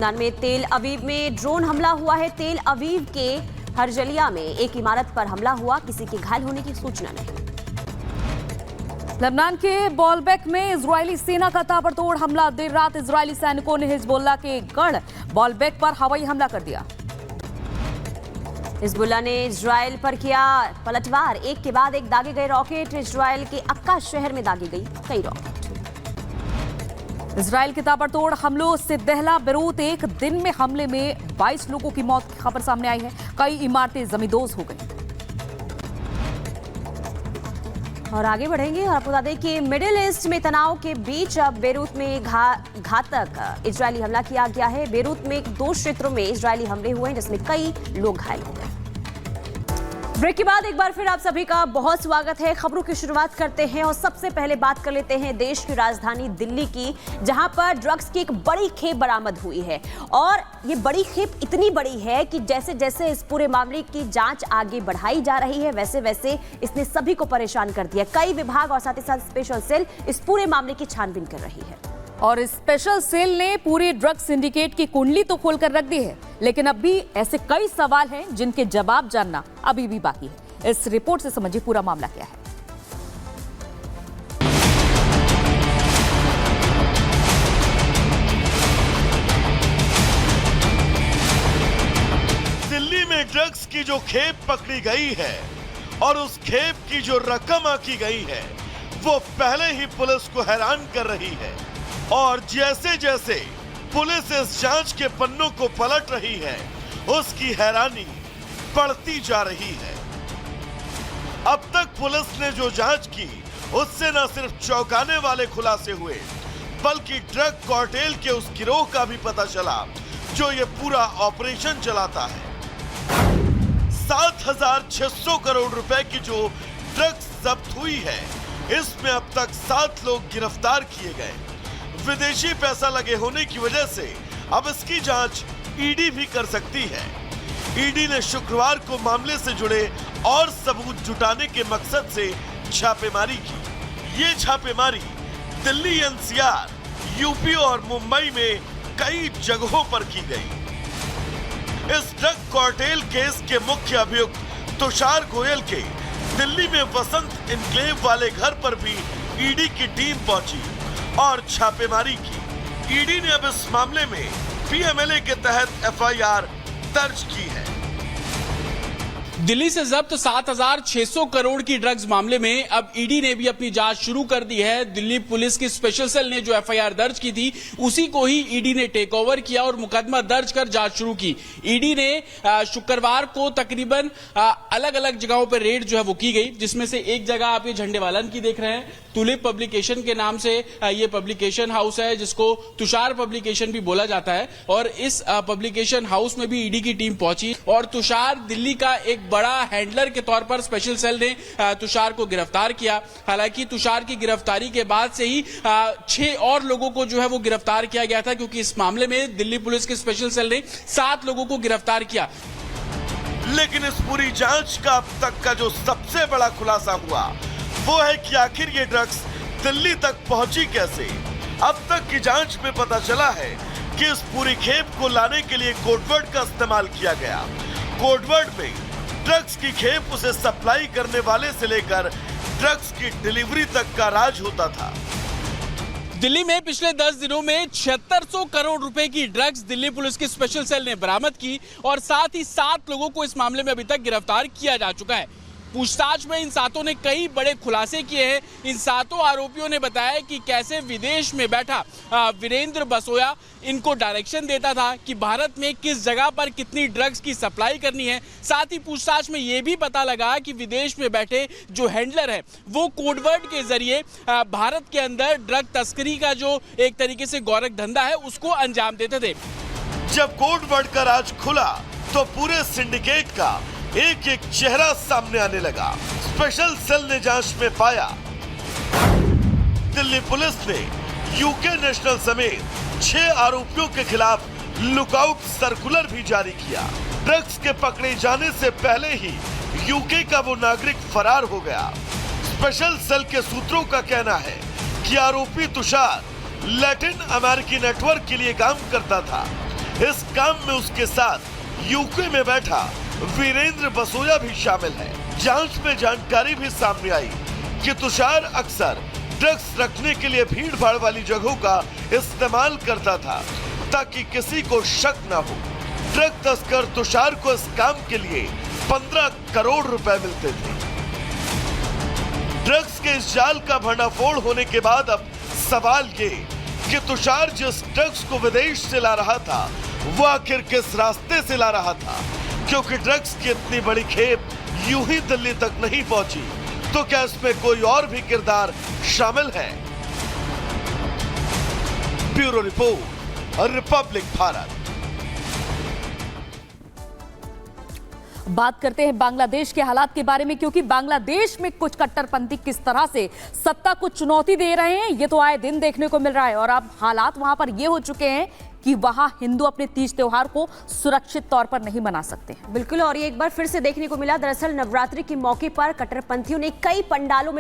लबनान में तेल अवीव में ड्रोन हमला हुआ है। तेल अवीव के हरजलिया में एक इमारत पर हमला हुआ, किसी के घायल होने की सूचना नहीं। लबनान के बॉलबेक में इजरायली सेना का ताबड़तोड़ हमला। देर रात इजरायली सैनिकों ने हिजबुल्लाह के गढ़ बॉलबेक पर हवाई हमला कर दिया। हिजबुल्लाह ने इजरायल पर किया पलटवार, एक के बाद एक दागे गए रॉकेट। इजरायल के अक्का शहर में दागी गई कई रॉकेट। इजरायल के ताबड़तोड़ हमलों से दहला बेरूत। एक दिन में हमले में 22 लोगों की मौत की खबर सामने आई है। कई इमारतें जमींदोज हो गई। और आगे बढ़ेंगे और आपको बता दें कि मिडिल ईस्ट में तनाव के बीच अब बेरूत में घातक इजरायली हमला किया गया है। बेरूत में 2 क्षेत्रों में इजरायली हमले हुए हैं, जिसमें कई लोग घायल हो गए। ब्रेक के बाद एक बार फिर आप सभी का बहुत स्वागत है। खबरों की शुरुआत करते हैं और सबसे पहले बात कर लेते हैं देश की राजधानी दिल्ली की, जहां पर ड्रग्स की एक बड़ी खेप बरामद हुई है। और ये बड़ी खेप इतनी बड़ी है कि जैसे जैसे इस पूरे मामले की जांच आगे बढ़ाई जा रही है, वैसे वैसे इसने सभी को परेशान कर दिया। कई विभाग और साथ ही साथ स्पेशल सेल इस पूरे मामले की छानबीन कर रही है। और स्पेशल सेल ने पूरे ड्रग सिंडिकेट की कुंडली तो खोलकर रख दी है, लेकिन अब भी ऐसे कई सवाल हैं जिनके जवाब जानना अभी भी बाकी है। इस रिपोर्ट से समझिए पूरा मामला क्या है। दिल्ली में ड्रग्स की जो खेप पकड़ी गई है और उस खेप की जो रकम आकी गई है, वो पहले ही पुलिस को हैरान कर रही है। और जैसे जैसे पुलिस इस जांच के पन्नों को पलट रही है, उसकी हैरानी बढ़ती जा रही है। अब तक पुलिस ने जो जांच की, उससे न सिर्फ चौंकाने वाले खुलासे हुए, बल्कि ड्रग कार्टेल के उस गिरोह का भी पता चला जो ये पूरा ऑपरेशन चलाता है। 7,600 करोड़ रुपए की जो ड्रग्स जब्त हुई है, इसमें अब तक 7 लोग गिरफ्तार किए गए। विदेशी पैसा लगे होने की वजह से अब इसकी जांच ईडी भी कर सकती है। ईडी ने शुक्रवार को मामले से जुड़े और सबूत जुटाने के मकसद से छापेमारी की। ये छापेमारी दिल्ली, एनसीआर, यूपी और मुंबई में कई जगहों पर की गई। इस ड्रग कार्टेल केस के मुख्य अभियुक्त तुषार गोयल के दिल्ली में वसंत इनक्लेव वाले घर पर भी ईडी की टीम पहुंची और छापेमारी की। ईडी ने अब इस मामले में पीएमएलए के तहत एफआईआर दर्ज की है। दिल्ली से जब्त 7,600 करोड़ की ड्रग्स मामले में अब ईडी ने भी अपनी जांच शुरू कर दी है। दिल्ली पुलिस की स्पेशल सेल ने जो एफआईआर दर्ज की थी, उसी को ही ईडी ने टेक ओवर किया और मुकदमा दर्ज कर जांच शुरू की। ईडी ने शुक्रवार को तकरीबन अलग अलग जगहों पर रेड जो है वो की गई, जिसमें से एक जगह आप ये झंडेवालन की देख रहे हैं। तुलिप पब्लिकेशन के नाम से ये पब्लिकेशन हाउस है, जिसको तुषार पब्लिकेशन भी बोला जाता है। और इस पब्लिकेशन हाउस में भी ईडी की टीम पहुंची और तुषार दिल्ली का एक बड़ा हैंडलर के तौर पर स्पेशल सेल ने तुषार को गिरफ्तार किया। हालांकि तुषार की गिरफ्तारी के बाद से ही 6 और लोगों को जो है वो गिरफ्तार किया गया था, क्योंकि इस मामले में दिल्ली पुलिस के स्पेशल सेल ने 7 लोगों को गिरफ्तार किया। लेकिन इस पूरी जांच का अब तक का जो सबसे बड़ा खुलासा हुआ, वो है कि आखिर ये ड्रग्स दिल्ली तक पहुंची कैसे। अब तक की जांच में पता चला है कि इस पूरी खेप को लाने के लिए कोडवर्ड का इस्तेमाल किया गया। कोडवर्ड में ड्रग्स की खेप उसे सप्लाई करने वाले से लेकर ड्रग्स की डिलीवरी तक का राज होता था। दिल्ली में पिछले 10 दिनों में 7600 करोड़ रुपए की ड्रग्स दिल्ली पुलिस की स्पेशल सेल ने बरामद की और साथ ही 7 लोगों को इस मामले में अभी तक गिरफ्तार किया जा चुका है। पूछताछ में इन 7 ने कई बड़े खुलासे किए हैं। इन 7 आरोपियों ने बताया कि कैसे विदेश में बैठा वीरेंद्र बसोया इनको डायरेक्शन देता था कि भारत में किस जगह पर कितनी ड्रग्स की सप्लाई करनी है। साथ ही पूछताछ में यह भी पता लगा कि विदेश में बैठे जो हैंडलर है, वो कोडवर्ड के जरिए भारत के अंदर ड्रग तस्करी का जो एक तरीके से गौरख धंधा है, उसको अंजाम देते थे। जब कोडवर्ड का राज खुला तो पूरे सिंडिकेट का एक एक चेहरा सामने आने लगा। स्पेशल सेल ने जांच में पाया, दिल्ली पुलिस ने यूके नेशनल समेत 6 आरोपियों के खिलाफ लुकआउट सर्कुलर भी जारी किया। ड्रग्स के पकड़े जाने से पहले ही यूके का वो नागरिक फरार हो गया। स्पेशल सेल के सूत्रों का कहना है कि आरोपी तुषार लैटिन अमेरिकी नेटवर्क के लिए काम करता था। इस काम में उसके साथ यूके में बैठा वीरेंद्र बसोया भी शामिल है। जांच में जानकारी भी सामने आई कि तुषार अक्सर ड्रग्स रखने के लिए भीड़ भाड़ वाली जगहों का इस्तेमाल करता था ताकि किसी को शक न हो। ड्रग तस्कर तुषार को इस काम के लिए 15 करोड़ रुपए मिलते थे। ड्रग्स के इस जाल का भंडाफोड़ होने के बाद अब सवाल ये कि तुषार जिस ड्रग्स को विदेश से ला रहा था वो आखिर किस रास्ते से ला रहा था, क्योंकि ड्रग्स की इतनी बड़ी खेप यूं ही दिल्ली तक नहीं पहुंची, तो क्या इसमें कोई और भी किरदार शामिल है? Bureau report, Republic Bharat. बात करते हैं बांग्लादेश के हालात के बारे में, क्योंकि बांग्लादेश में कुछ कट्टरपंथी किस तरह से सत्ता को चुनौती दे रहे हैं ये तो आए दिन देखने को मिल रहा है। और अब हालात वहां पर ये हो चुके हैं कि वहां हिंदू अपने तीज त्योहार को सुरक्षित तौर पर नहीं मना सकते। बिल्कुल, और ये एक बार फिर से देखने को मिला। दरअसल नवरात्रि के मौके पर कट्टरपंथियों ने कई पंडालों में